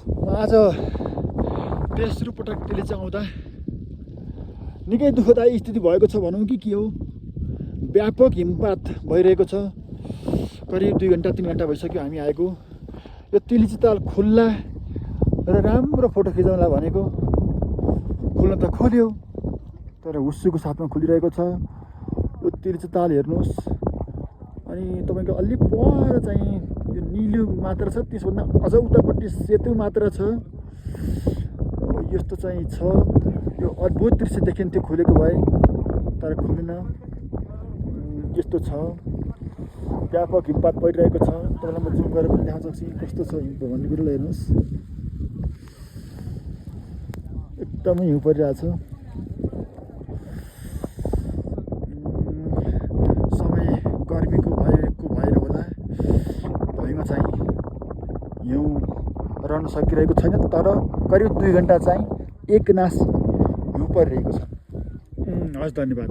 आज तेस्रो पटक तेलिचा आउँदा निकै दुःखदायी स्थिति भएको छ भनौँ कि के हो। व्यापक हिमपात भइरहेको छ। करिब 2 घन्टा 3 घन्टा भइसक्यो हामी आएको। यो तेलिची ताल खुल्ला र राम्रो फोटो खिचाउला भनेको खुल्न त खोल्यो तर हुस्सुको साथमा खुलिरहेको छ। यो तेलिची ताल हेर्नुहोस्। अनि तपाईँको अलि पर चाहिँ यो निलो मात्र छ, त्यसभन्दा अझ उतापट्टि सेतो मात्र छ। यस्तो चाहिँ छ। यो अद्भुत दृश्य देखिन्थ्यो खुलेको भए तर खुलेन। यस्तो छ। व्यापक हिमपात परिरहेको छ। तपाईँलाई म जुम गरेर पनि देखाउन सक्छु कस्तो छ हिउँ भन्ने कुरोलाई हेर्नुहोस्। एकदमै हिउँ परिरहेछ। समय गर्मीको भएर होला भुइँमा चाहिँ हिउँ रहन सकिरहेको छैन तर करिब 2 घन्टा चाहिँ एकनास हिउँ परिरहेको छ। हस्, धन्यवाद।